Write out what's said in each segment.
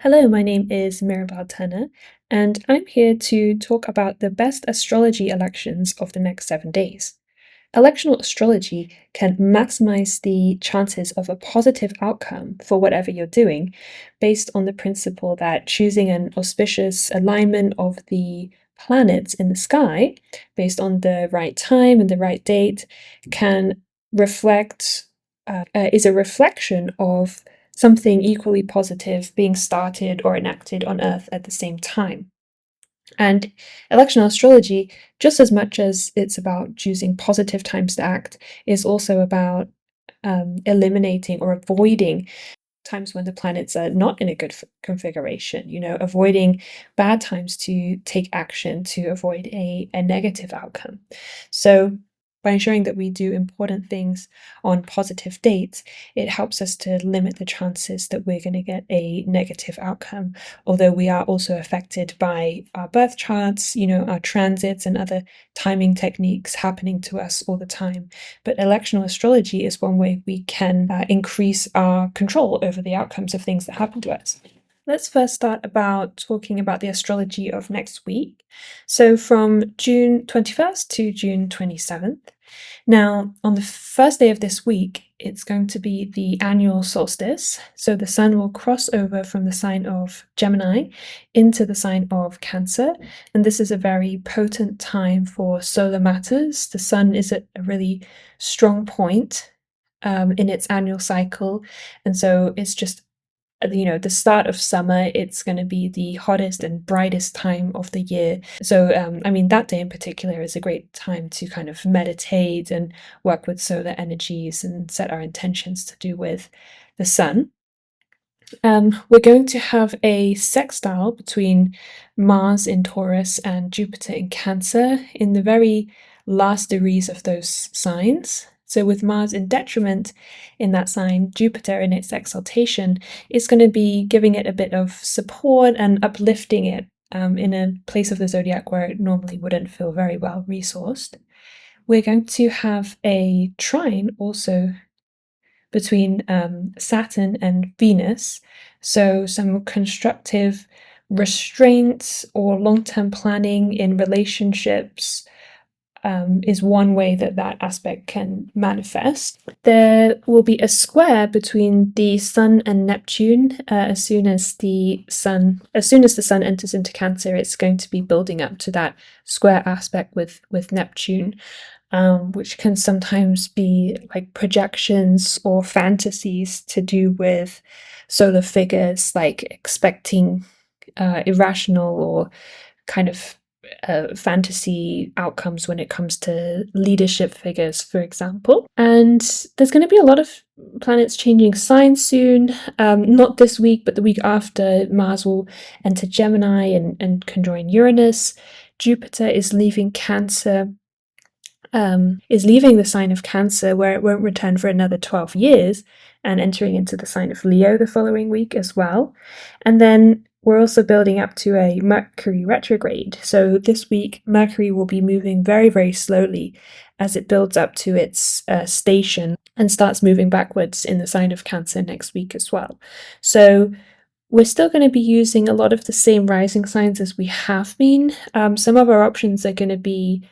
Hello, my name is Mirabelle Turner, and I'm here to talk about the best astrology elections of the next 7 days. Electional astrology can maximize the chances of a positive outcome for whatever you're doing based on the principle that choosing an auspicious alignment of the planets in the sky based on the right time and the right date can reflect is a reflection of something equally positive being started or enacted on Earth at the same time. And electional astrology, just as much as it's about choosing positive times to act, is also about eliminating or avoiding times when the planets are not in a good configuration, avoiding bad times to take action to avoid a negative outcome. So by ensuring that we do important things on positive dates, it helps us to limit the chances that we're going to get a negative outcome. Although we are also affected by our birth charts, our transits and other timing techniques happening to us all the time. But electional astrology is one way we can increase our control over the outcomes of things that happen to us. Let's first start about talking about the astrology of next week. So from June 21st to June 27th. Now, on the first day of this week, it's going to be the annual solstice. So the sun will cross over from the sign of Gemini into the sign of Cancer. And this is a very potent time for solar matters. The sun is at a really strong point in its annual cycle. And so it's just the start of summer, it's going to be the hottest and brightest time of the year. So, that day in particular is a great time to kind of meditate and work with solar energies and set our intentions to do with the sun. We're going to have a sextile between Mars in Taurus and Jupiter in Cancer in the very last degrees of those signs. So with Mars in detriment in that sign, Jupiter in its exaltation is going to be giving it a bit of support and uplifting it in a place of the zodiac where it normally wouldn't feel very well resourced. We're going to have a trine also between Saturn and Venus. So some constructive restraints or long-term planning in relationships is one way that that aspect can manifest. There will be a square between the Sun and Neptune as soon as the Sun enters into Cancer. It's going to be building up to that square aspect with Neptune, which can sometimes be like projections or fantasies to do with solar figures, like expecting irrational or kind of fantasy outcomes when it comes to leadership figures, for example. And there's going to be a lot of planets changing signs soon. Not this week, but the week after. Mars will enter Gemini and conjoin Uranus. Jupiter is leaving Cancer. Is leaving the sign of Cancer, where it won't return for another 12 years, and entering into the sign of Leo the following week as well. And then we're also building up to a Mercury retrograde. So this week, Mercury will be moving very, very slowly as it builds up to its station and starts moving backwards in the sign of Cancer next week as well. So we're still going to be using a lot of the same rising signs as we have been. Some of our options are going to be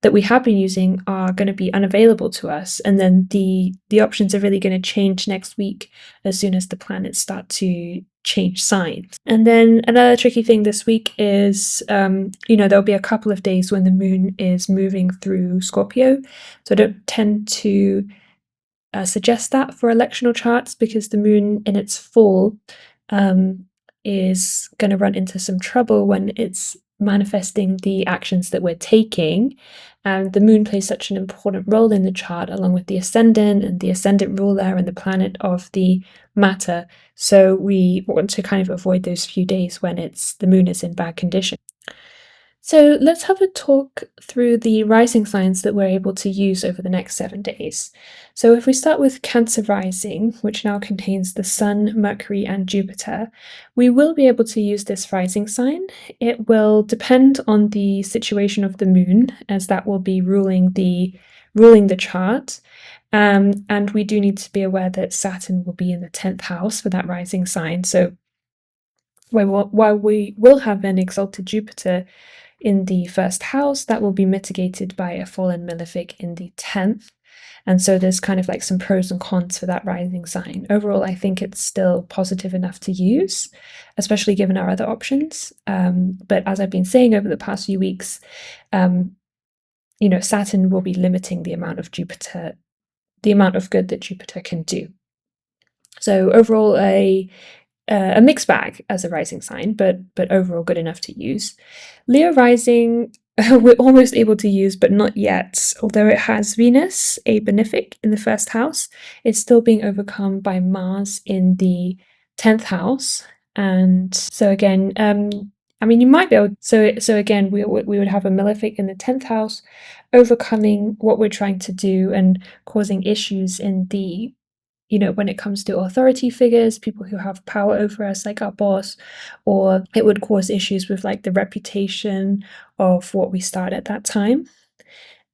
that we have been using are going to be unavailable to us, and then the options are really going to change next week as soon as the planets start to change signs. And then another tricky thing this week is there'll be a couple of days when the moon is moving through Scorpio, so I don't tend to suggest that for electional charts, because the moon in its fall is going to run into some trouble when it's manifesting the actions that we're taking. And the moon plays such an important role in the chart, along with the ascendant and the ascendant ruler and the planet of the matter. So we want to kind of avoid those few days when the moon is in bad condition. So let's have a talk through the rising signs that we're able to use over the next 7 days. So if we start with Cancer rising, which now contains the Sun, Mercury, and Jupiter, we will be able to use this rising sign. It will depend on the situation of the moon, as that will be ruling the chart. And we do need to be aware that Saturn will be in the 10th house for that rising sign. So while we will have an exalted Jupiter in the first house, that will be mitigated by a fallen malefic in the 10th. And so there's kind of like some pros and cons for that rising sign. Overall, I think it's still positive enough to use, especially given our other options. But as I've been saying over the past few weeks, Saturn will be limiting the amount of Jupiter, the amount of good that Jupiter can do. So overall, a mixed bag as a rising sign, but overall good enough to use. Leo rising, we're almost able to use, but not yet. Although it has Venus, a benefic, in the first house, it's still being overcome by Mars in the 10th house. And so again, you might be able. So again, we would have a malefic in the 10th house, overcoming what we're trying to do and causing issues in the when it comes to authority figures, people who have power over us, like our boss, or it would cause issues with like the reputation of what we start at that time.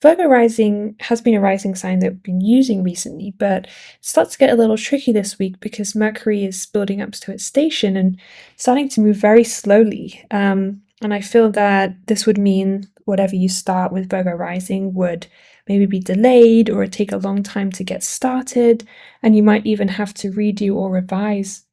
Virgo rising has been a rising sign that we've been using recently, but it starts to get a little tricky this week because Mercury is building up to its station and starting to move very slowly. And I feel that this would mean whatever you start with Virgo rising would maybe be delayed or take a long time to get started, and you might even have to redo or revise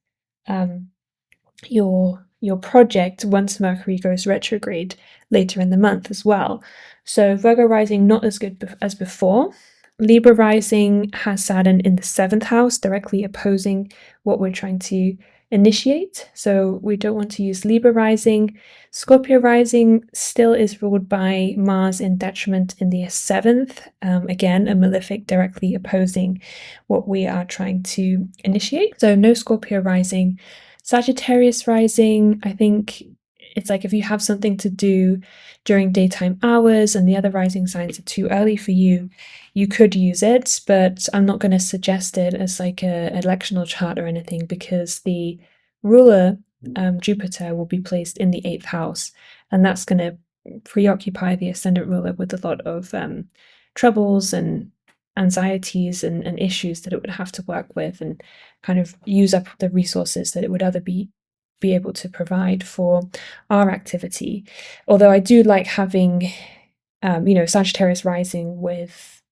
your project once Mercury goes retrograde later in the month as well. So Virgo rising not as good as before. Libra rising has Saturn in the 7th house, directly opposing what we're trying to initiate. So we don't want to use Libra rising. Scorpio rising still is ruled by Mars in detriment in the 7th. Again, a malefic directly opposing what we are trying to initiate. So no Scorpio rising. Sagittarius rising, I think it's like if you have something to do during daytime hours and the other rising signs are too early for you, you could use it, but I'm not going to suggest it as like an electional chart or anything because the ruler, Jupiter, will be placed in the 8th house, and that's going to preoccupy the ascendant ruler with a lot of troubles and anxieties and issues that it would have to work with and kind of use up the resources that it would other be able to provide for our activity. Although I do like having, Sagittarius rising with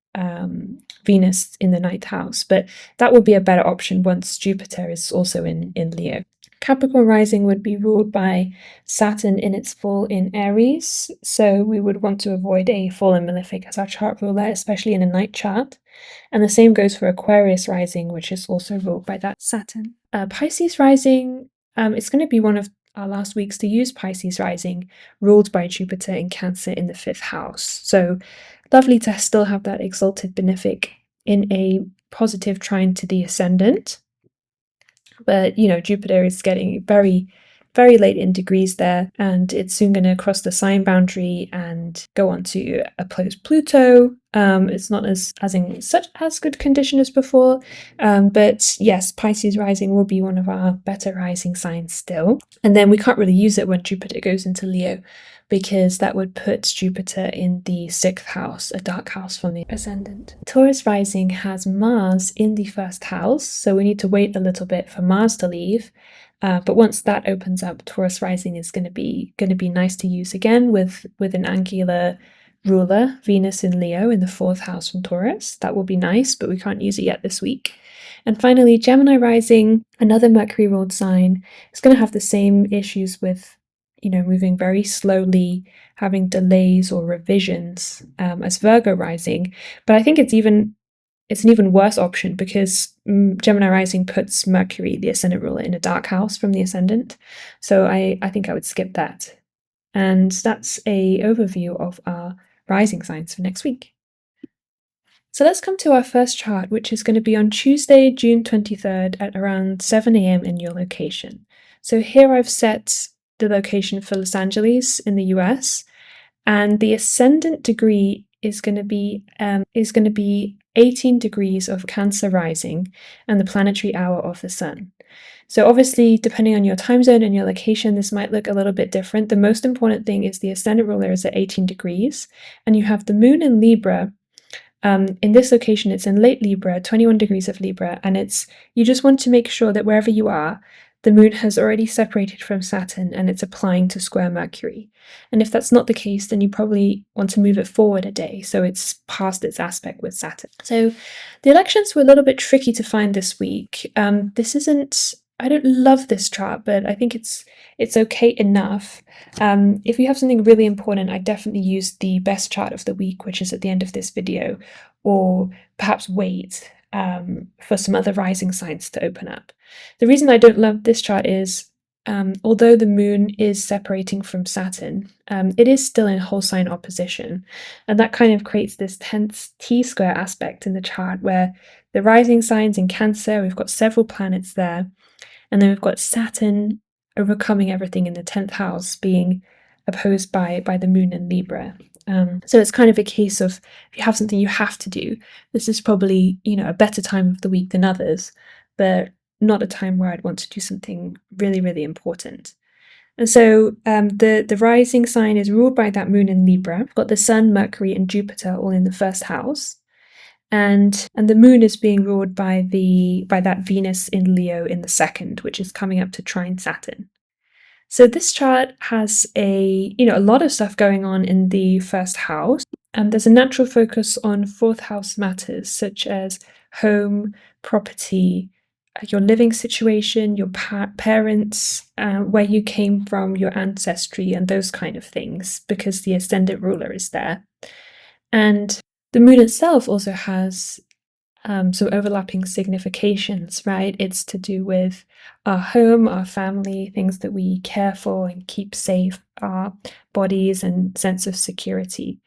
Venus in the 9th house, but that would be a better option once Jupiter is also in Leo. Capricorn rising would be ruled by Saturn in its full in Aries, so we would want to avoid a fallen malefic as our chart ruler, especially in a night chart. And the same goes for Aquarius rising, which is also ruled by that Saturn. Pisces rising, it's going to be one of our last weeks to use Pisces rising, ruled by Jupiter in Cancer in the 5th house. So lovely to still have that exalted benefic in a positive trine to the ascendant. But, Jupiter is getting very, very late in degrees there, and it's soon going to cross the sign boundary and go on to oppose Pluto. It's not in such as good condition as before, but yes, Pisces rising will be one of our better rising signs still. And then we can't really use it when Jupiter goes into Leo, because that would put Jupiter in the 6th house, a dark house from the ascendant. Taurus rising has Mars in the 1st house, so we need to wait a little bit for Mars to leave. But once that opens up, Taurus rising is going to be nice to use again with an angular ruler, Venus in Leo in the 4th house from Taurus. That will be nice, but we can't use it yet this week. And finally, Gemini rising, another Mercury ruled sign, is going to have the same issues with moving very slowly, having delays or revisions as Virgo rising. But I think it's an even worse option because Gemini rising puts Mercury, the ascendant ruler, in a dark house from the ascendant. So I think I would skip that. And that's a overview of our rising signs for next week. So let's come to our first chart, which is going to be on Tuesday, June 23rd at around 7 a.m. in your location. So here I've set the location for Los Angeles in the US, and the ascendant degree is going to be 18 degrees of Cancer rising and the planetary hour of the sun. So obviously, depending on your time zone and your location, this might look a little bit different. The most important thing is the ascendant ruler is at 18 degrees, and you have the moon in Libra. In this location, it's in late Libra, 21 degrees of Libra, and you just want to make sure that wherever you are, the moon has already separated from Saturn and it's applying to square Mercury. And if that's not the case, then you probably want to move it forward a day so it's past its aspect with Saturn. So the elections were a little bit tricky to find this week. This isn't, I don't love this chart, but I think it's okay enough. If you have something really important, I definitely use the best chart of the week, which is at the end of this video, or perhaps wait for some other rising signs to open up. The reason I don't love this chart is, although the moon is separating from Saturn, it is still in whole sign opposition, and that kind of creates this tense T-square aspect in the chart where the rising signs in Cancer, we've got several planets there, and then we've got Saturn overcoming everything in the 10th house, being opposed by the moon in Libra. So it's kind of a case of, if you have something you have to do, this is probably, a better time of the week than others, but not a time where I'd want to do something really, really important. And so the rising sign is ruled by that moon in Libra. We've got the Sun, Mercury, and Jupiter all in the first house. And the moon is being ruled by that Venus in Leo in the second, which is coming up to trine Saturn. So this chart has a lot of stuff going on in the first house, and there's a natural focus on fourth house matters such as home, property, your living situation, your parents, where you came from, your ancestry, and those kind of things, because the ascendant ruler is there. And the moon itself also has some overlapping significations, right? It's to do with our home, our family, things that we care for and keep safe, our bodies and sense of security.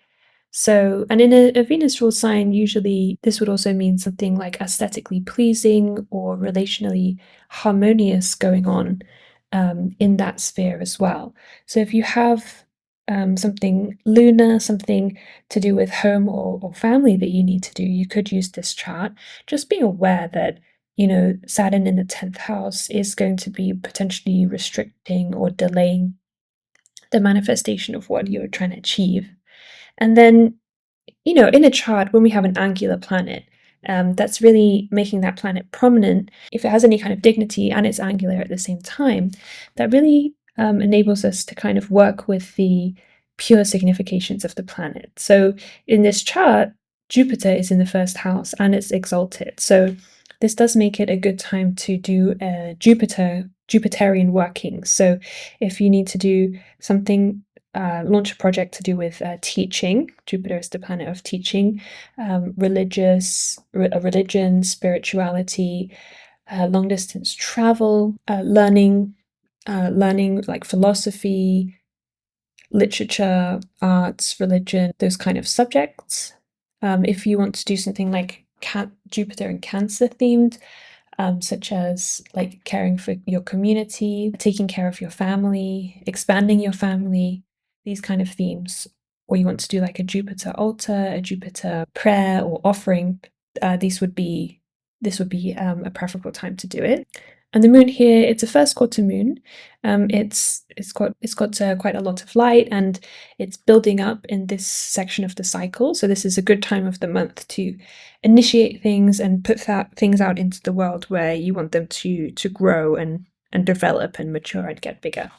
So, and in a Venus ruled sign, usually this would also mean something like aesthetically pleasing or relationally harmonious going on in that sphere as well. So if you have something lunar, something to do with home or family that you need to do, you could use this chart. Just be aware that, Saturn in the 10th house is going to be potentially restricting or delaying the manifestation of what you're trying to achieve. And then, in a chart, when we have an angular planet, that's really making that planet prominent. If it has any kind of dignity and it's angular at the same time, that really enables us to kind of work with the pure significations of the planet. So in this chart, Jupiter is in the first house and it's exalted. So this does make it a good time to do Jupiterian working. So if you need to do something, launch a project to do with teaching. Jupiter is the planet of teaching, religion, spirituality, long distance travel, learning like philosophy, literature, arts, religion, those kind of subjects. If you want to do something like Jupiter and Cancer themed, such as like caring for your community, taking care of your family, expanding your family, these kind of themes, or you want to do like a Jupiter altar, a Jupiter prayer or offering, this would be a preferable time to do it. And the moon here, it's a first quarter moon. It's got quite a lot of light, and it's building up in this section of the cycle. So this is a good time of the month to initiate things and put things out into the world where you want them to grow and develop and mature and get bigger.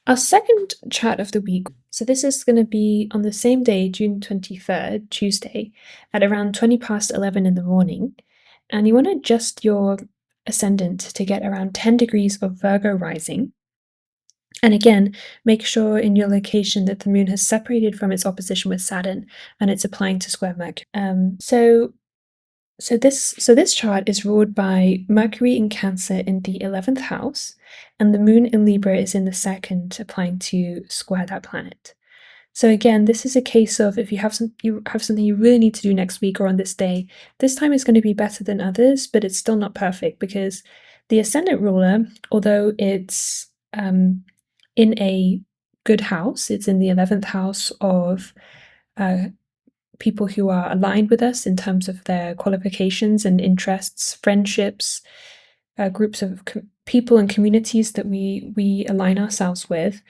Our second chart of the week, so this is going to be on the same day, June 23rd, Tuesday, at around 20 past 11 in the morning. And you want to adjust your ascendant to get around 10 degrees of Virgo rising. And again, make sure in your location that the moon has separated from its opposition with Saturn and it's applying to square Mercury. So this chart is ruled by Mercury in Cancer in the 11th house, and the moon in Libra is in the second, applying to square that planet. So again, this is a case of, if you have something you really need to do next week or on this day, this time is going to be better than others, but it's still not perfect because the ascendant ruler, although it's in a good house, it's in the 11th house of people who are aligned with us in terms of their qualifications and interests, friendships, groups of people and communities that we align ourselves with.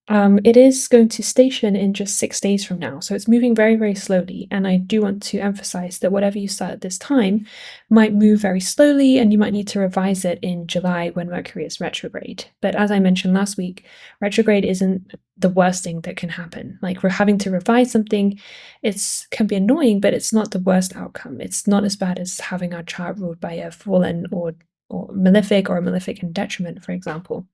It is going to station in just 6 days from now, so it's moving very, very slowly. And I do want to emphasize that whatever you start at this time might move very slowly, and you might need to revise it in July when Mercury is retrograde. But as I mentioned last week, retrograde isn't the worst thing that can happen. Like, we're having to revise something, it can be annoying, but it's not the worst outcome. It's not as bad as having our chart ruled by a fallen or malefic, or a malefic in detriment, for example.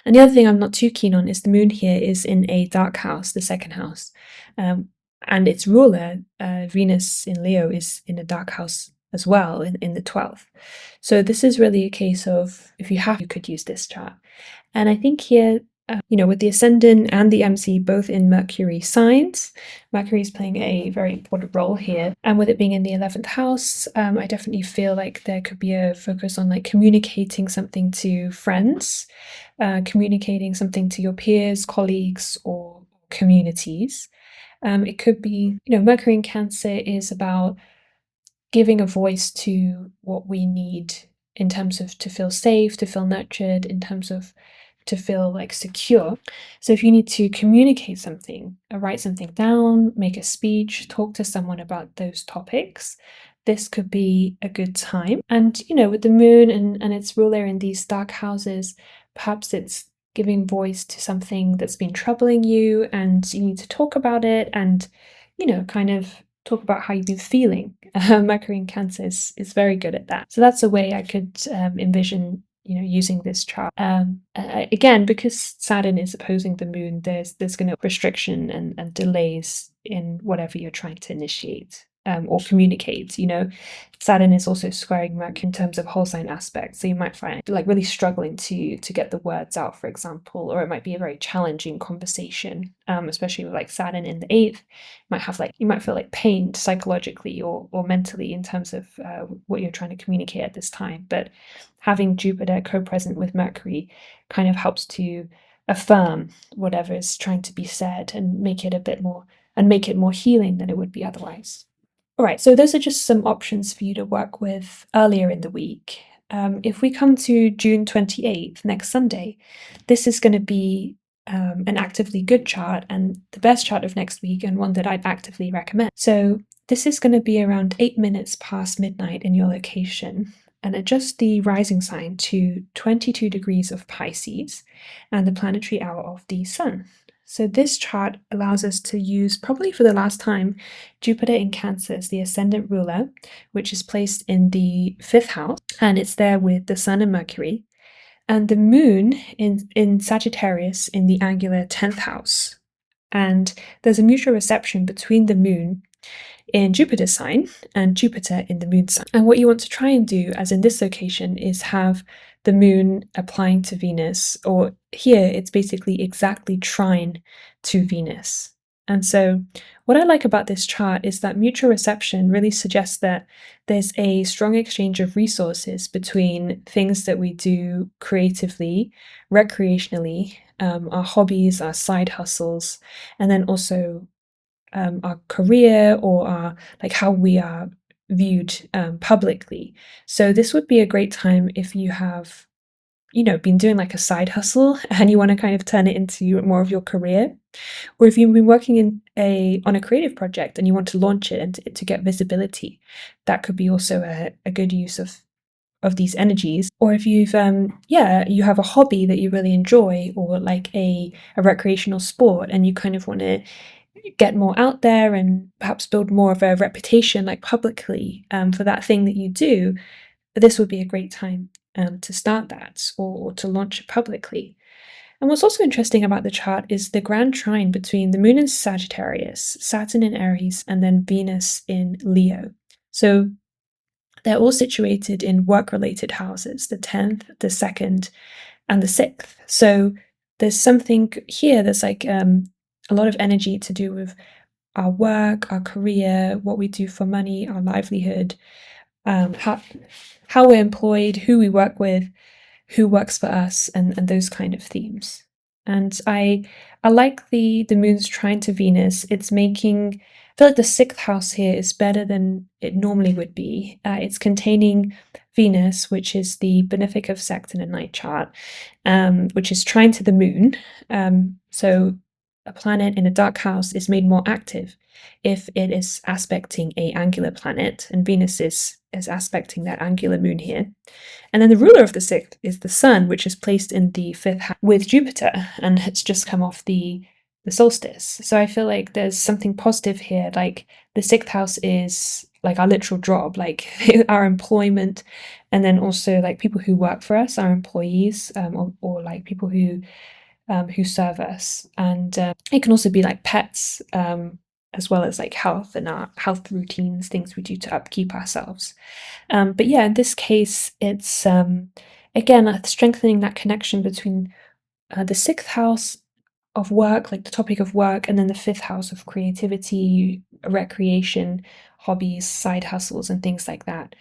And the other thing I'm not too keen on is the moon here is in a dark house, the second house. And its ruler, Venus in Leo, is in a dark house as well in the 12th. So this is really a case of, if you have, you could use this chart. And I think here, with the ascendant and the MC both in Mercury signs, Mercury is playing a very important role here. And with it being in the 11th house, I definitely feel like there could be a focus on like communicating something to friends, communicating something to your peers, colleagues, or communities. It could be, Mercury in Cancer is about giving a voice to what we need in terms of to feel safe, to feel nurtured, in terms of to feel like secure. So if you need to communicate something, write something down, make a speech, talk to someone about those topics, this could be a good time. And, with the moon and its ruler in these dark houses, perhaps it's giving voice to something that's been troubling you and you need to talk about it and, kind of talk about how you've been feeling. Mercury in Cancer is very good at that. So that's a way I could envision using this chart. Again, because Saturn is opposing the moon, there's going to be restriction and delays in whatever you're trying to initiate or communicate. Saturn is also squaring Mercury in terms of whole sign aspects, so you might find like really struggling to get the words out, for example, or it might be a very challenging conversation, especially with like Saturn in the 8th. You might feel like pained psychologically or mentally in terms of what you're trying to communicate at this time. But having Jupiter co-present with Mercury kind of helps to affirm whatever is trying to be said and make it more healing than it would be otherwise. All right, so those are just some options for you to work with earlier in the week. If we come to June 28th, next Sunday, this is going to be an actively good chart and the best chart of next week, and one that I'd actively recommend. So this is going to be around 8 minutes past midnight in your location, and adjust the rising sign to 22 degrees of Pisces and the planetary hour of the Sun. So this chart allows us to use, probably for the last time, Jupiter in Cancer as the ascendant ruler, which is placed in the 5th house, and it's there with the Sun and Mercury, and the Moon in Sagittarius in the angular 10th house. And there's a mutual reception between the Moon in Jupiter's sign and Jupiter in the Moon sign. And what you want to try and do, as in this location, is have the Moon applying to Venus, or here it's basically exactly trine to Venus. And so what I like about this chart is that mutual reception really suggests that there's a strong exchange of resources between things that we do creatively, recreationally, our hobbies, our side hustles, and then also our career or how we are viewed publicly. So this would be a great time if you have, been doing like a side hustle and you want to kind of turn it into more of your career, or if you've been working on a creative project and you want to launch it and to get visibility, that could be also a good use of these energies. Or if you've you have a hobby that you really enjoy, or like a recreational sport, and you kind of want to get more out there and perhaps build more of a reputation like publicly for that thing that you do, this would be a great time to start that or to launch it publicly. And what's also interesting about the chart is the grand trine between the Moon in Sagittarius, Saturn in Aries, and then Venus in Leo. So they're all situated in work-related houses, the 10th, the 2nd, and the 6th. So there's something here that's like a lot of energy to do with our work, our career, what we do for money, our livelihood, how we're employed, who we work with, who works for us, and those kind of themes. And I like the moon's trine to Venus. It's making feel like the sixth house here is better than it normally would be. It's containing Venus, which is the benefic of sect in a night chart, which is trine to the moon. So a planet in a dark house is made more active if it is aspecting a angular planet, and Venus is aspecting that angular moon here. And then the ruler of the sixth is the sun, which is placed in the fifth house with Jupiter, and it's just come off the solstice. So I feel like there's something positive here. Like the sixth house is like our literal job, like our employment, and then also like people who work for us, our employees, or like people who serve us. And it can also be like pets, as well as like health and our health routines, things we do to upkeep ourselves. But yeah, in this case, it's again strengthening that connection between the sixth house of work, like the topic of work, and then the fifth house of creativity, recreation, hobbies, side hustles, and things like that.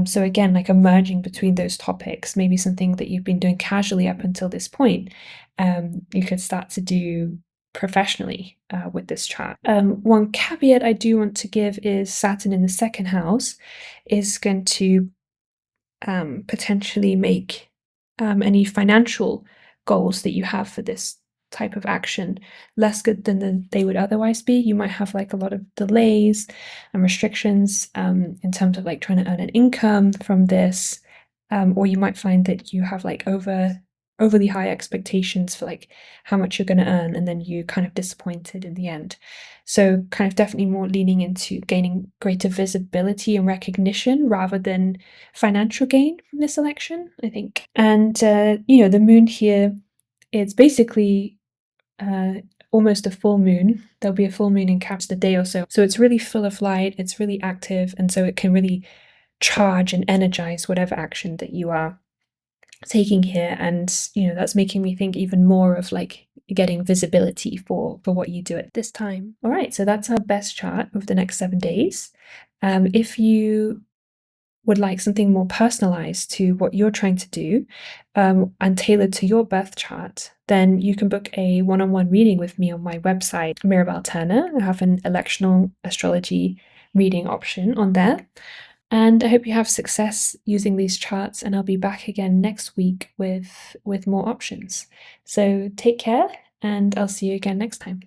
So again, like emerging between those topics, maybe something that you've been doing casually up until this point, you could start to do professionally with this chart. One caveat I do want to give is Saturn in the second house is going to potentially make any financial goals that you have for this type of action less good than they would otherwise be. You might have like a lot of delays and restrictions in terms of like trying to earn an income from this, or you might find that you have like overly high expectations for like how much you're going to earn, and then you kind of disappointed in the end. So kind of definitely more leaning into gaining greater visibility and recognition rather than financial gain from this election, I think. And the moon here, it's basically almost a full moon. There'll be a full moon in Capricorn a day or so. So it's really full of light, it's really active, and so it can really charge and energize whatever action that you are taking here. And that's making me think even more of like getting visibility for what you do at this time. All right, so that's our best chart of the next 7 days. If you would like something more personalized to what you're trying to do, and tailored to your birth chart, then you can book a one-on-one reading with me on my website, Mirabelle Turner. I have an electional astrology reading option on there. And I hope you have success using these charts, and I'll be back again next week with more options. So take care, and I'll see you again next time.